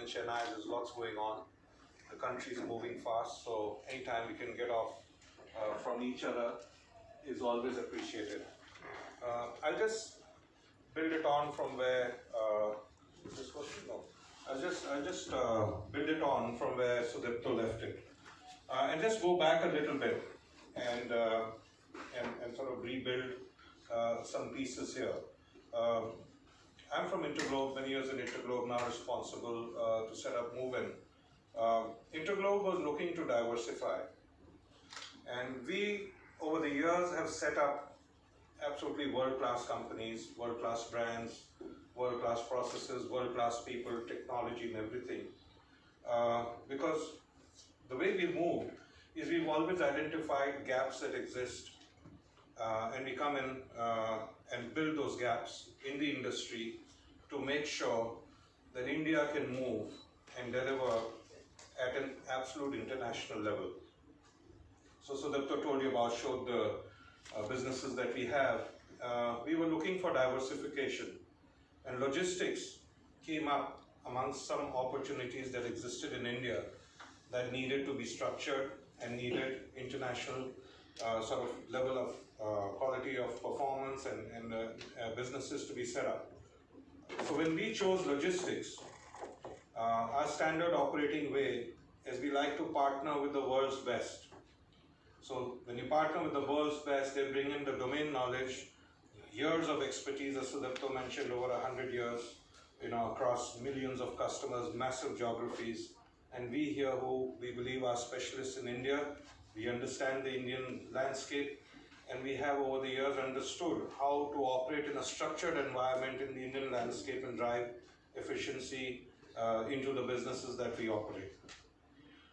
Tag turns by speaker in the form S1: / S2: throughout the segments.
S1: Chennai, there's lots going on. The country is moving fast, so anytime we can get off from each other is always appreciated. I'll just build it on from where this question. No, I'll just build it on from where Sudipto left it, and just go back a little bit and sort of rebuild some pieces here. I'm from Interglobe, many years in Interglobe, now responsible to set up Movin. Interglobe was looking to diversify, and we over the years have set up absolutely world-class companies, world-class brands, world-class processes, world-class people, technology and everything. Because the way we moved is we've always identified gaps that exist, and we come in and build those gaps in the industry to make sure that India can move and deliver at an absolute international level. So Sudipto told you about, showed the businesses that we have. We were looking for diversification, and logistics came up amongst some opportunities that existed in India that needed to be structured and needed international sort of level of quality of performance and businesses to be set up. So when we chose logistics, our standard operating way is we like to partner with the world's best. So when you partner with the world's best, they bring in the domain knowledge, years of expertise, as Sudipto mentioned, over 100 years, across millions of customers, massive geographies. And we here who we believe are specialists in India, we understand the Indian landscape, and we have over the years understood how to operate in a structured environment in the Indian landscape and drive efficiency into the businesses that we operate.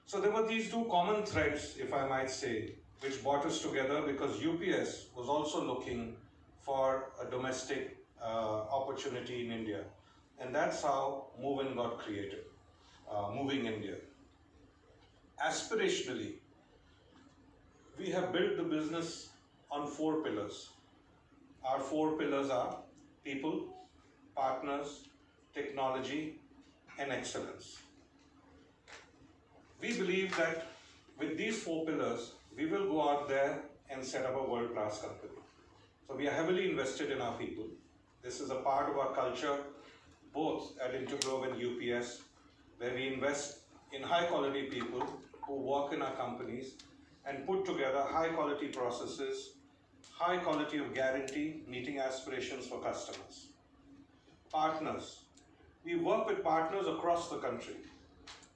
S1: So there were these two common threads, if I might say, which brought us together, because UPS was also looking for a domestic opportunity in India. And that's how Movin got created, Moving India. Aspirationally, we have built the business on 4 pillars. Our 4 pillars are people, partners, technology, and excellence. We believe that with these 4 pillars, we will go out there and set up a world-class company. So we are heavily invested in our people. This is a part of our culture, both at Interglobe and UPS, where we invest in high-quality people who work in our companies and put together high-quality processes, high quality of guarantee, meeting aspirations for customers. Partners. We work with partners across the country.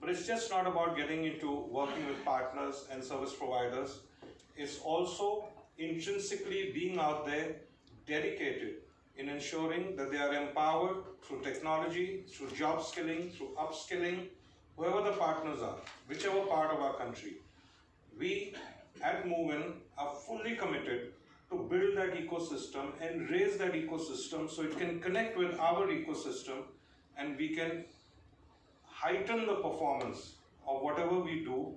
S1: But it's just not about getting into working with partners and service providers. It's also intrinsically being out there, dedicated in ensuring that they are empowered through technology, through job skilling, through upskilling, whoever the partners are, whichever part of our country. We at Movin are fully committed to build that ecosystem and raise that ecosystem so it can connect with our ecosystem, and we can heighten the performance of whatever we do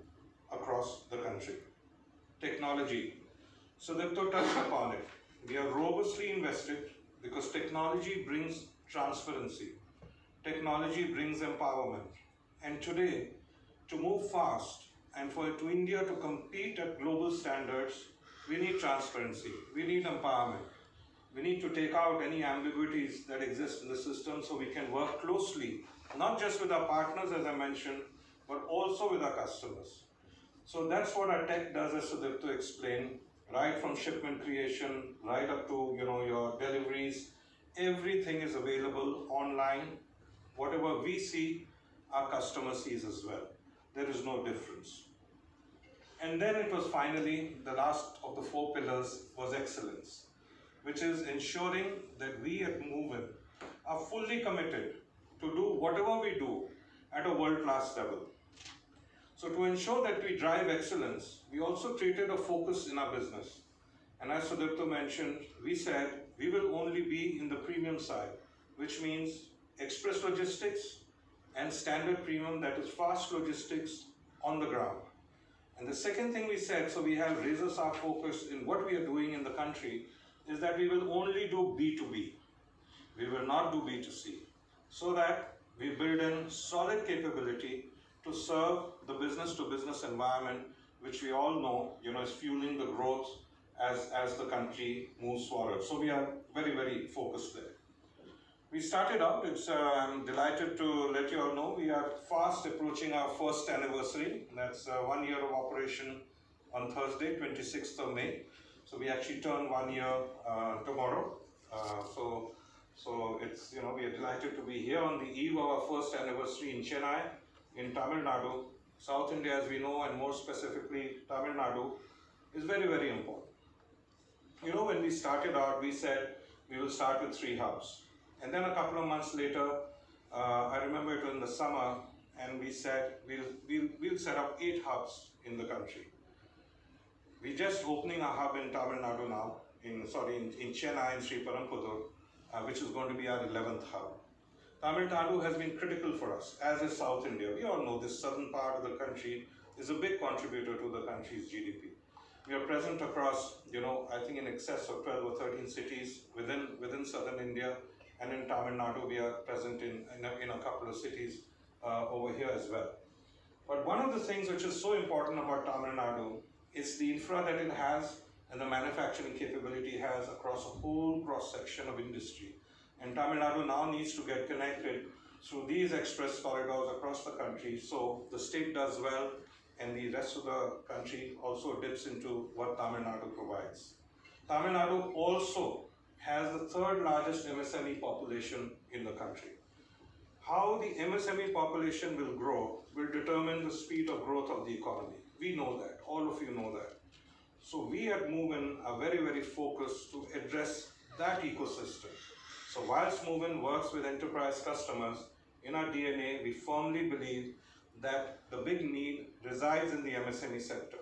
S1: across the country. Technology. Sudipto touched upon it. We are robustly invested because technology brings transparency. Technology brings empowerment. And today, to move fast and for India to compete at global standards, we need transparency. We need empowerment. We need to take out any ambiguities that exist in the system so we can work closely, not just with our partners, as I mentioned, but also with our customers. So that's what our tech does, as Sudipto explained, right from shipment creation, right up to your deliveries. Everything is available online. Whatever we see, our customer sees as well. There is no difference. And then it was finally, the last of the 4 pillars was excellence, which is ensuring that we at Movin are fully committed to do whatever we do at a world-class level. So to ensure that we drive excellence, we also created a focus in our business. And as Sudipto mentioned, we said we will only be in the premium side, which means express logistics and standard premium, that is fast logistics on the ground. And the second thing we said, so we have razor-sharp focus in what we are doing in the country, is that we will only do B2B. We will not do B2C. So that we build in solid capability to serve the business-to-business environment, which we all know, is fueling the growth as the country moves forward. So we are very, very focused there. We started out, I'm delighted to let you all know, we are fast approaching our first anniversary. That's 1 year of operation on Thursday, 26th of May. So we actually turn 1 year tomorrow. So it's, we are delighted to be here on the eve of our first anniversary in Chennai, in Tamil Nadu. South India, as we know, and more specifically Tamil Nadu, is very, very important. When we started out, we said we will start with 3 hubs. And then a couple of months later, I remember it was in the summer, and we said we'll set up 8 hubs in the country. We're just opening a hub in Tamil Nadu now, in Chennai, in Sriperumbudur, which is going to be our 11th hub. Tamil Nadu has been critical for us, as is South India. We all know this southern part of the country is a big contributor to the country's GDP. We are present across, I think in excess of 12 or 13 cities within southern India, and in Tamil Nadu we are present in a couple of cities over here as well. But one of the things which is so important about Tamil Nadu is the infra that it has and the manufacturing capability it has across a whole cross-section of industry. And Tamil Nadu now needs to get connected through these express corridors across the country, so the state does well and the rest of the country also dips into what Tamil Nadu provides. Tamil Nadu also has the 3rd largest MSME population in the country. How the MSME population will grow will determine the speed of growth of the economy. We know that, all of you know that. So we at Movin are very, very focused to address that ecosystem. So whilst Movin works with enterprise customers, in our DNA, we firmly believe that the big need resides in the MSME sector.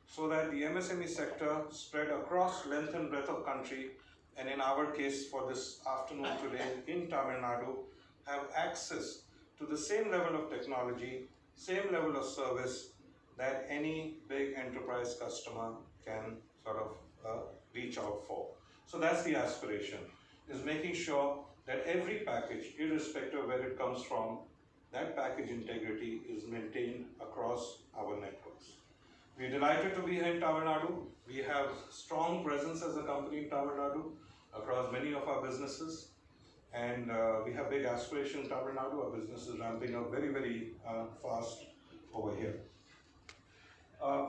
S1: So that the MSME sector spread across length and breadth of country, and in our case for this afternoon today in Tamil Nadu, have access to the same level of technology, same level of service that any big enterprise customer can sort of reach out for. So that's the aspiration, is making sure that every package, irrespective of where it comes from, that package integrity is maintained across our networks. We're delighted to be here in Tamil Nadu. We have strong presence as a company in Tamil Nadu across many of our businesses, and we have big aspirations in Tamil Nadu. Our business is ramping up very, very fast over here.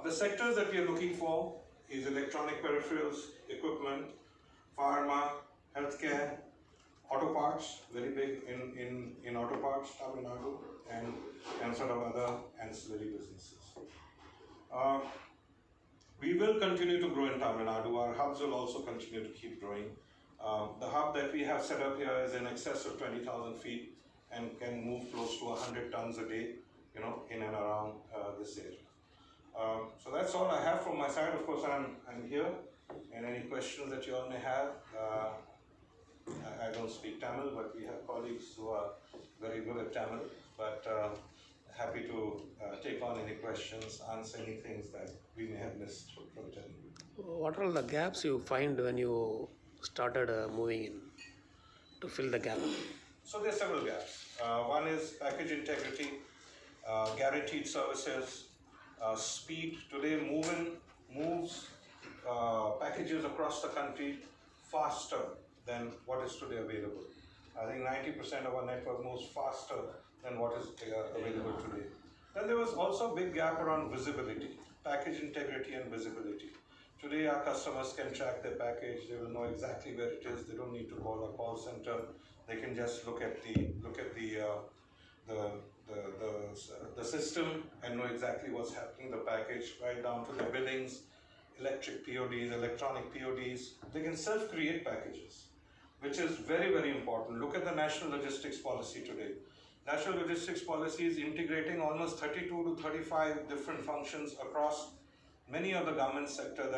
S1: The sectors that we are looking for is electronic peripherals, equipment, pharma, healthcare, auto parts, very big in auto parts, Tamil Nadu, and sort of other ancillary businesses. We will continue to grow in Tamil Nadu. Our hubs will also continue to keep growing. The hub that we have set up here is in excess of 20,000 feet and can move close to 100 tons a day, in and around this area. So that's all I have from my side. Of course, I'm here, and any questions that you all may have. I don't speak Tamil, but we have colleagues who are very good at Tamil. But happy to take on any questions, answer any things that we may have missed from telling you.
S2: What are the gaps you find when you started moving in to fill the gap?
S1: So there are several gaps. One is package integrity, guaranteed services, speed. Today, Movin moves packages across the country faster than what is today available. I think 90% of our network moves faster than what is available today. Then there was also a big gap around visibility, package integrity and visibility. Today our customers can track their package, they will know exactly where it is, they don't need to call a call center, they can just look at the system and know exactly what's happening in the package, right down to the billings, electronic PODs. They can self-create packages, which is very, very important. Look at the National Logistics Policy today. National Logistics Policy is integrating almost 32 to 35 different functions across many of the government sector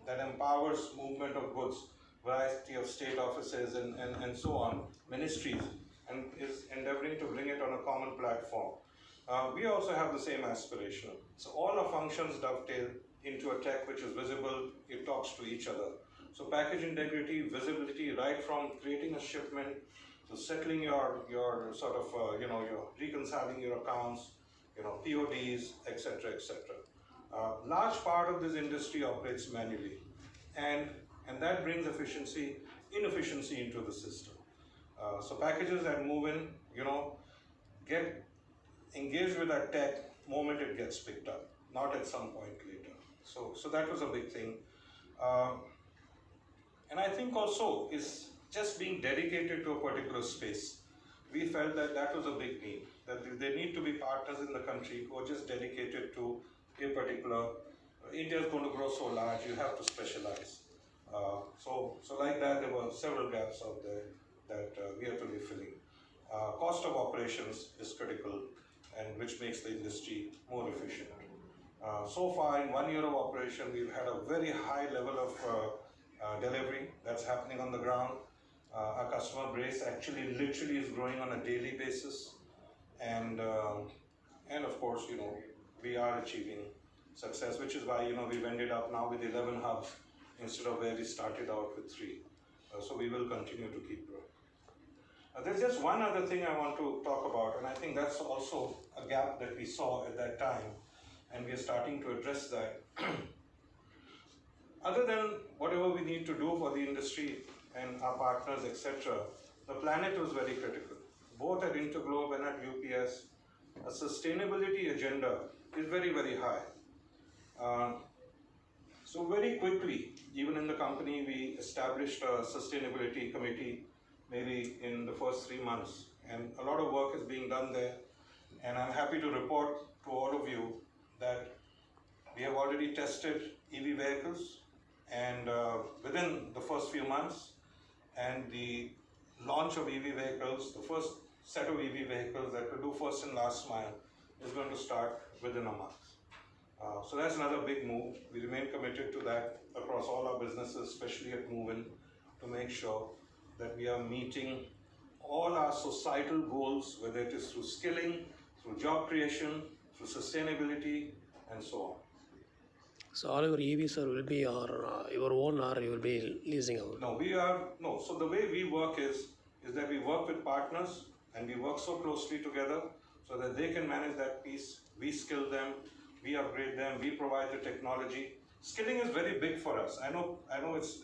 S1: that empowers movement of goods, variety of state offices and so on, ministries, and is endeavoring to bring it on a common platform. We also have the same aspiration. So all our functions dovetail into a tech which is visible, it talks to each other. So package integrity, visibility, right from creating a shipment to settling your sort of, your reconciling your accounts, PODs, etc., etc. Large part of this industry operates manually, and that brings inefficiency into the system. So packages that move in, get engaged with that tech moment it gets picked up, not at some point later. So that was a big thing. And I think also is just being dedicated to a particular space. We felt that that was a big need, that there need to be partners in the country who are just dedicated to a particular, India is going to grow so large, you have to specialize. So like that, there were several gaps out there that we have to be filling. Cost of operations is critical, and which makes the industry more efficient. So far, in 1 year of operation, we've had a very high level of delivery that's happening on the ground. Our customer base actually literally is growing on a daily basis, and of course, we are achieving success, which is why we've ended up now with 11 hubs instead of where we started out with 3. So we will continue to keep growing. There's just one other thing I want to talk about, and I think that's also a gap that we saw at that time, and we are starting to address that. Other than whatever we need to do for the industry and our partners, etc., the planet was very critical. Both at Interglobe and at UPS, a sustainability agenda is very, very high. So very quickly, even in the company, we established a sustainability committee maybe in the first 3 months, and a lot of work is being done there. And I'm happy to report to all of you that we have already tested EV vehicles, and within the first few months, and the launch of EV vehicles, the first set of EV vehicles that will do first and last mile is going to start within a month. So that's another big move. We remain committed to that across all our businesses, especially at Movin, to make sure that we are meeting all our societal goals, whether it is through skilling, through job creation, through sustainability, and so on.
S2: So all your EVs will be your own, or you will be leasing out?
S1: No. So the way we work is that we work with partners, and we work so closely together so that they can manage that piece. We skill them, we upgrade them, we provide the technology. Skilling is very big for us. I know it's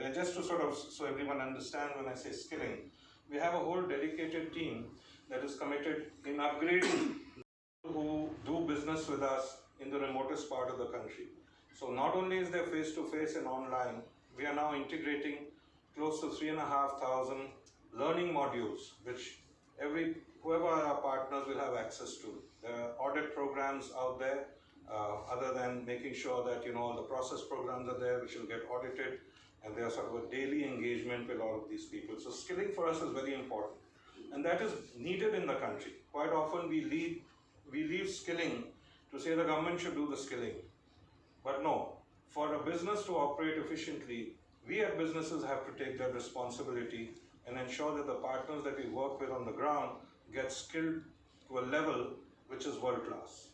S1: and just to sort of, so everyone understands when I say skilling, we have a whole dedicated team that is committed in upgrading who do business with us in the remotest part of the country. So not only is there face-to-face and online, we are now integrating close to 3,500 learning modules, which whoever our partners will have access to. There are audit programs out there, other than making sure that all the process programs are there, which will get audited, and there's sort of a daily engagement with all of these people. So skilling for us is very important, and that is needed in the country. Quite often we leave skilling to say the government should do the skilling, but no. For a business to operate efficiently, we as businesses have to take that responsibility and ensure that the partners that we work with on the ground get skilled to a level which is world class.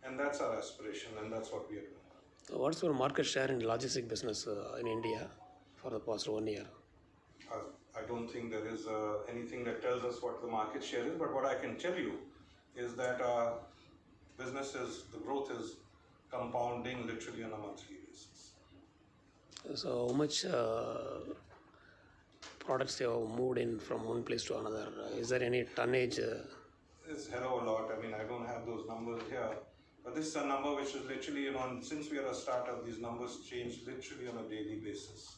S1: And that's our aspiration, and that's what we are doing.
S2: So what's your market share in logistic business in India for the past 1 year?
S1: I don't think there is anything that tells us what the market share is, but what I can tell you is that our the growth is compounding literally on a monthly basis.
S2: So how much products you have moved in from one place to another? Is there any tonnage?
S1: It's hell of a lot. I mean, I don't have those numbers here, but this is a number which is literally, since we are a startup, these numbers change literally on a daily basis.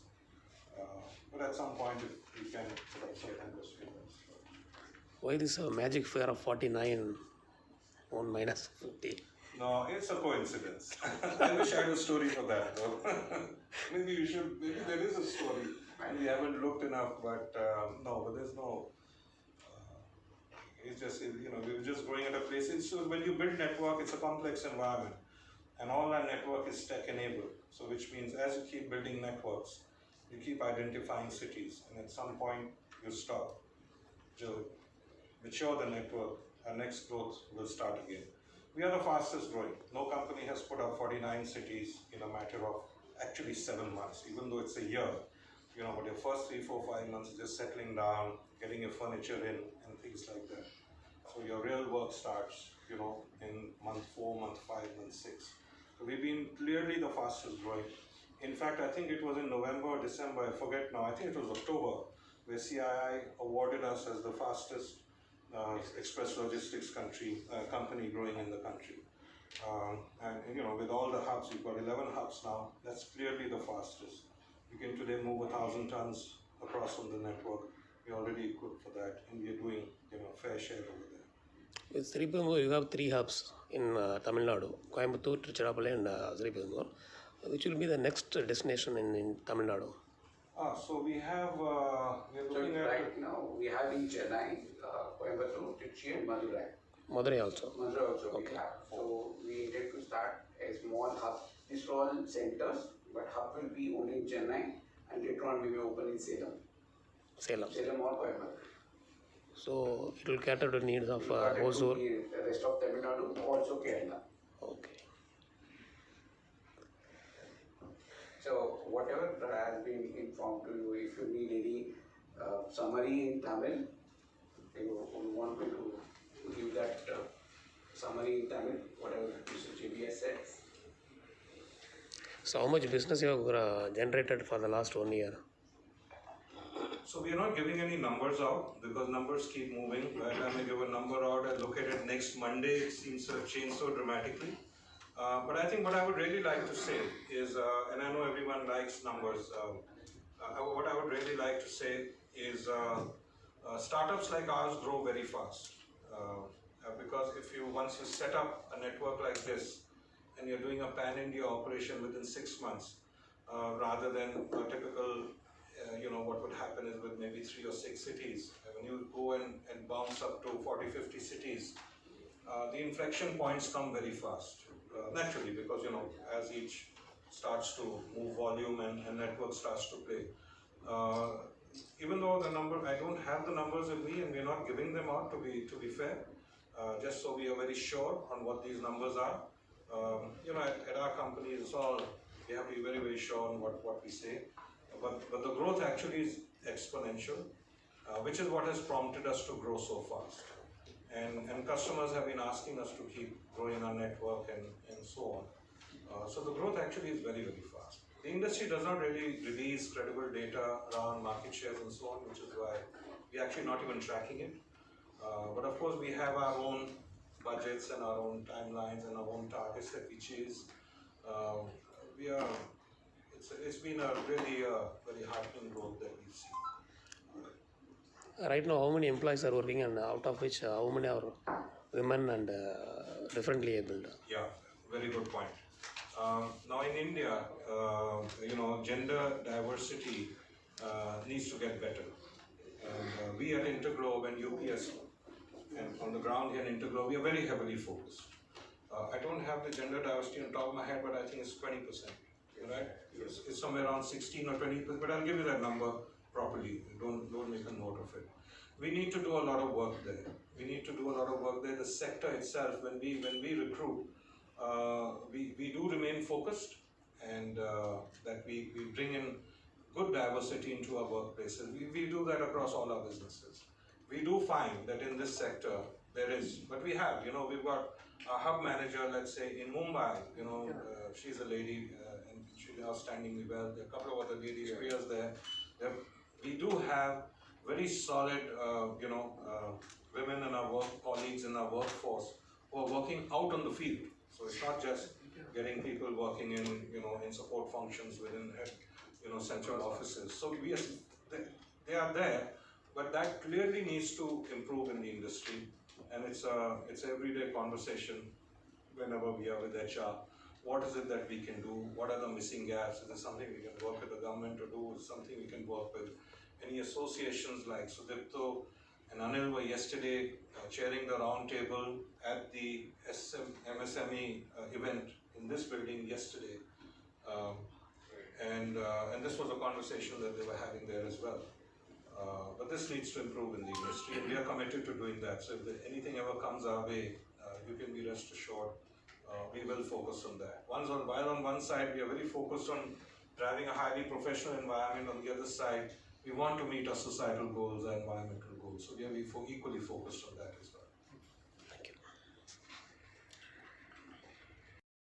S1: But at some point, if we can sort of certain those figures.
S2: Why this magic figure of 49, 1 minus 50?
S1: No, it's a coincidence. I wish I had a story for that, though. Maybe there is a story, and we haven't looked enough, but no, but there's no. It's just, we're just growing at a place. So when you build network, it's a complex environment, and all our network is tech enabled. So which means as you keep building networks, you keep identifying cities, and at some point you stop. To mature the network, our next growth will start again. We are the fastest growing. No company has put up 49 cities in a matter of actually 7 months. Even though it's a year, but your first 3, 4, 5 months is just settling down, getting your furniture in, and things like that. So your real work starts, in month 4, month 5, month 6. So we've been clearly the fastest growing. In fact, I think it was in November or December, I forget now, I think it was October, where CII awarded us as the fastest express logistics company growing in the country. And with all the hubs, we've got 11 hubs now, that's clearly the fastest. We can today move 1,000 tons across on the network. We're already equipped for that, and we're doing, fair share over there.
S2: With Sriperumbudur, you have 3 hubs in Tamil Nadu, Coimbatore, Tiruchirappalli and Sriperumbudur. Which will be the next destination in Tamil Nadu?
S1: So we have, we're looking at...
S3: Right now, we have in Chennai, Coimbatore, Trichy and Madurai.
S2: Madurai also?
S3: Madurai also
S2: okay.
S3: We have. So we intend to start a small hub. These are all centers, but hub will be only in Chennai and later on we will open in Salem.
S2: Salem
S3: or Coimbatore.
S2: So it will cater to needs of Hosur.
S3: The rest of Tamil Nadu, also Kerala.
S2: Okay.
S3: So whatever has been informed to you, if you need any summary in Tamil, you want me to give that summary in Tamil, whatever Mr. JB has said.
S2: So how much business you have generated for the last 1 year?
S1: So we are not giving any numbers out because numbers keep moving. By the time I give a number out, I look at it next Monday, it seems to have changed so dramatically. But I think what I would really like to say is, and I know everyone likes numbers, what I would really like to say is startups like ours grow very fast. Because once you set up a network like this and you're doing a pan-India operation within 6 months, rather than a typical, what would happen is with maybe 3 or 6 cities, when you go and bounce up to 40, 50 cities, the inflection points come very fast. Naturally, because as each starts to move volume and network starts to play. Even though I don't have the numbers with me and we're not giving them out to be fair, just so we are very sure on what these numbers are. At our company, we have to be very, very sure on what we say. But the growth actually is exponential, which is what has prompted us to grow so fast. And customers have been asking us to keep growing our network and so on. So the growth actually is very, very fast. The industry does not really release credible data around market shares and so on, which is why we're actually not even tracking it. But of course, we have our own budgets and our own timelines and our own targets that we chase. It's been a really very heartening growth that we've seen.
S2: Right now, how many employees are working and out of which how many are women and differently abled?
S1: Yeah, very good point. Now in India, gender diversity needs to get better. And we at Interglobe and UPS, and on the ground here in Interglobe, we are very heavily focused. I don't have the gender diversity on top of my head, but I think it's 20%. Right? It's somewhere around 16 or 20%, but I'll give you that number properly. Don't make a note of it. We need to do a lot of work there. The sector itself, when we recruit, we do remain focused, and that we bring in good diversity into our workplaces. We do that across all our businesses. We do find that in this sector there is, but we've got a hub manager, let's say in Mumbai, she's a lady and she's outstandingly well. There are a couple of other ladies, Priya's there. We do have very solid, women in our colleagues in our workforce who are working out on the field. So it's not just getting people working in support functions within, central offices. So they are there, but that clearly needs to improve in the industry. And it's everyday conversation whenever we are with HR. What is it that we can do? What are the missing gaps? Is there something we can work with the government to do? Is something we can work with any associations like Sudipto and Anil were yesterday chairing the round table at the MSME event in this building yesterday. And this was a conversation that they were having there as well. But this needs to improve in the industry, and we are committed to doing that. So if anything ever comes our way, you can be rest assured we will focus on that. While on one side we are very focused on driving a highly professional environment. On the other side, we want to meet our societal goals, our environmental goals. So we are equally focused on that as well.
S2: Thank you.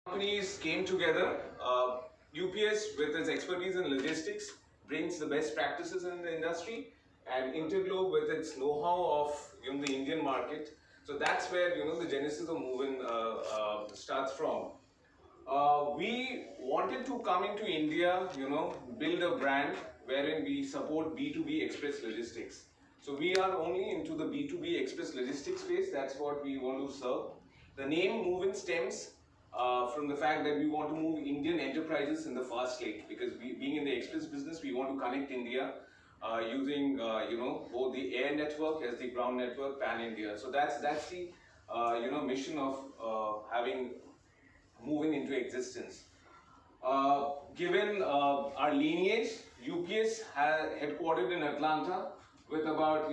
S4: Companies came together. UPS, with its expertise in logistics, brings the best practices in the industry, and Interglobe, with its know-how of the Indian market. So that's where the genesis of Movin starts from. We wanted to come into India, build a brand wherein we support B2B express logistics. So we are only into the B2B express logistics space. That's what we want to serve. The name Movin stems from the fact that we want to move Indian enterprises in the fast lane, because being in the express business, we want to connect India using both the air network as the ground network pan-India. So that's the mission of having Moving into existence. Given our lineage, UPS headquartered in Atlanta with about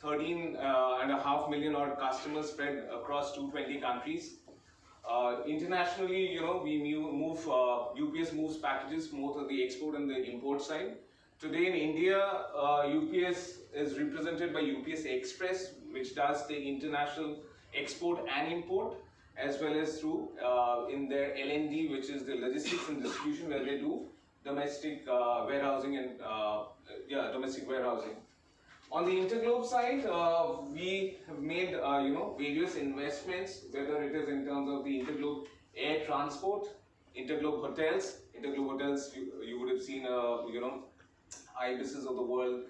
S4: 13.5 million odd customers spread across 220 countries. Internationally, UPS moves packages both on the export and the import side. Today in India, UPS is represented by UPS Express, which does the international export and import, as well as through in their L&D, which is the logistics and distribution, where they do domestic warehousing and domestic warehousing. On the Interglobe side, we have made various investments, whether it is in terms of the Interglobe air transport, Interglobe hotels. Interglobe hotels, you would have seen ibises of the world,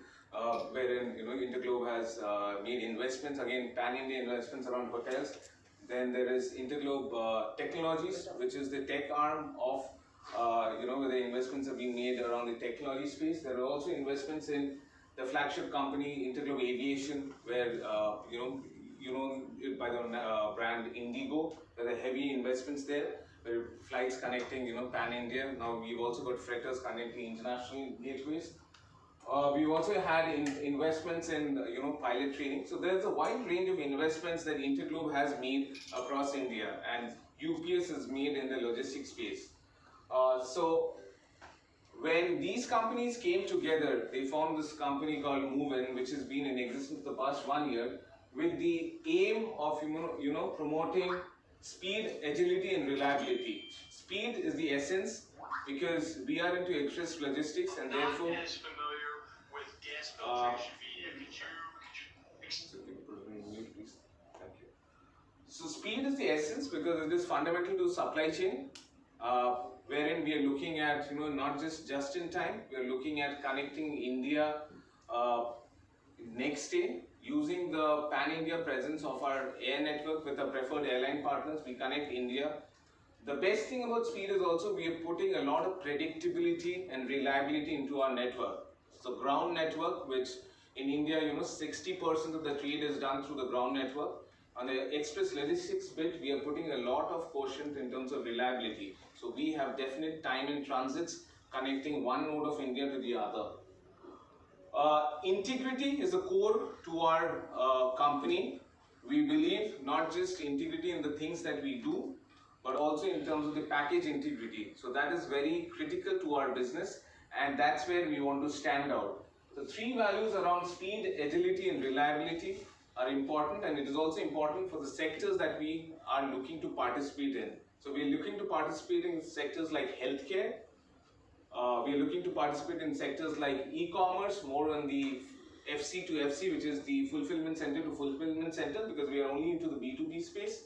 S4: wherein Interglobe has made investments, again pan-India investments around hotels. Then there is Interglobe Technologies, which is the tech arm of where the investments have been made around the technology space. There are also investments in the flagship company Interglobe Aviation, where it by the brand Indigo. There are heavy investments there, where flights connecting pan-India. Now we've also got freighters connecting international gateways. We've also had investments in pilot training. So there's a wide range of investments that Interglobe has made across India, and UPS has made in the logistics space. So when these companies came together, they formed this company called Movin, which has been in existence the past 1 year, with the aim of promoting speed, agility, and reliability. Speed is the essence, because we are into express logistics, and therefore so speed is the essence, because it is fundamental to supply chain, wherein we are looking at not just in time. We are looking at connecting India next day, using the pan-India presence of our air network with our preferred airline partners. We connect India. The best thing about speed is also we are putting a lot of predictability and reliability into our network. So ground network, which in India 60% of the trade is done through the ground network. On the express logistics bit, we are putting a lot of quotient in terms of reliability. So we have definite time in transits connecting one node of India to the other. Integrity is a core to our company. We believe not just integrity in the things that we do, but also in terms of the package integrity. So that is very critical to our business, and that's where we want to stand out. The three values around speed, agility, and reliability are important, and it is also important for the sectors that we are looking to participate in. So we are looking to participate in sectors like healthcare. We are looking to participate in sectors like e-commerce, more on the FC to FC, which is the fulfillment center to fulfillment center, because we are only into the B2B space.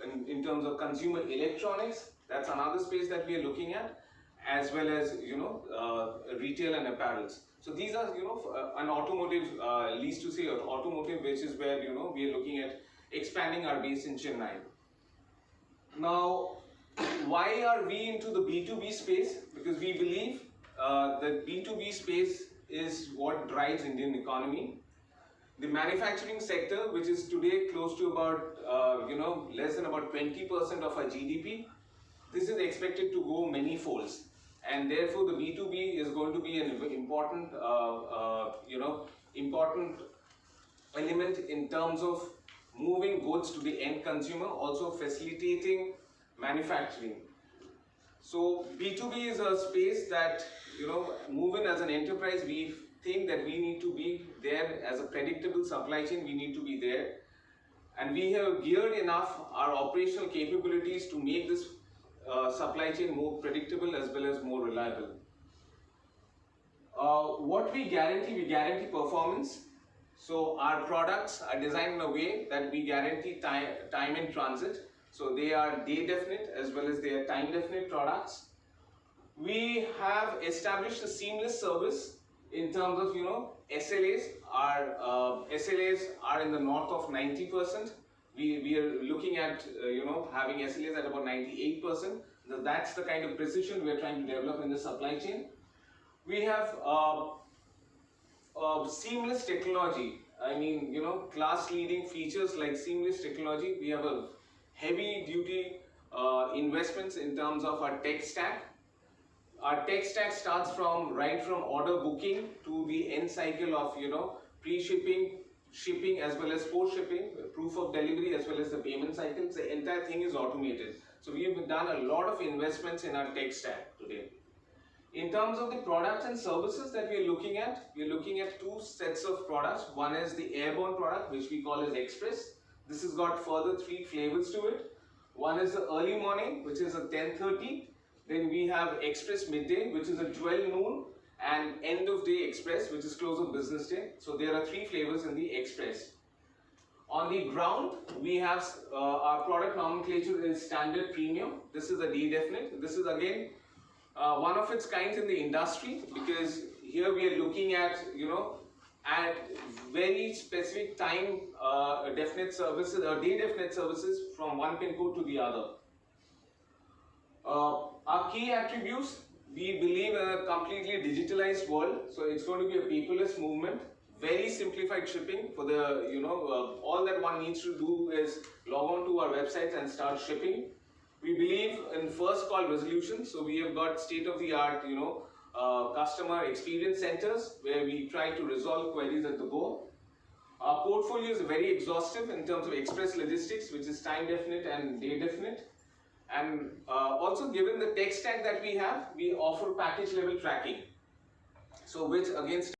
S4: In terms of consumer electronics, that's another space that we are looking at, as well as retail and apparels. So these are an automotive, least to say automotive, which is where we are looking at expanding our base in Chennai. Now, why are we into the B2B space? Because we believe that B2B space is what drives Indian economy. The manufacturing sector, which is today close to about less than about 20% of our GDP, this is expected to go many folds, and therefore the B2B is going to be an important important element in terms of moving goods to the end consumer, also facilitating manufacturing. So B2B is a space that, Movin as an enterprise, we think that we need to be there as a predictable supply chain. We need to be there, and we have geared enough our operational capabilities to make this supply chain more predictable as well as more reliable. What we guarantee performance. So our products are designed in a way that we guarantee time in transit. So they are day definite as well as they are time definite products. We have established a seamless service in terms of SLAs. Our SLAs are in the north of 90%. We are looking at having SLAs at about 98%. That's the kind of precision we are trying to develop in the supply chain. We have seamless technology. I mean, class leading features like seamless technology. We have a heavy duty investments in terms of our tech stack. Our tech stack starts right from order booking to the end cycle of pre-shipping, shipping as well as post-shipping, proof of delivery as well as the payment cycles. The entire thing is automated. So we have done a lot of investments in our tech stack today. In terms of the products and services that we are looking at two sets of products. One is the airborne product, which we call as Express. This has got further 3 flavors to it. One is the early morning, which is a 10:30. Then we have Express midday, which is a 12 noon, and end of day Express, which is close of business day. So there are 3 flavors in the Express. On the ground, we have our product nomenclature is standard premium. This is a day definite. This is again one of its kinds in the industry, because here we are looking at at very specific time definite services or day definite services from one pin code to the other. Our key attributes: we believe in a completely digitalized world, so it's going to be a paperless movement. Very simplified shipping. For the all that one needs to do is log on to our websites and start shipping. We believe in first call resolution, so we have got state-of-the-art, customer experience centers where we try to resolve queries at the go. Our portfolio is very exhaustive in terms of express logistics, which is time definite and day definite. And also, given the tech stack that we have, we offer package level tracking. So which again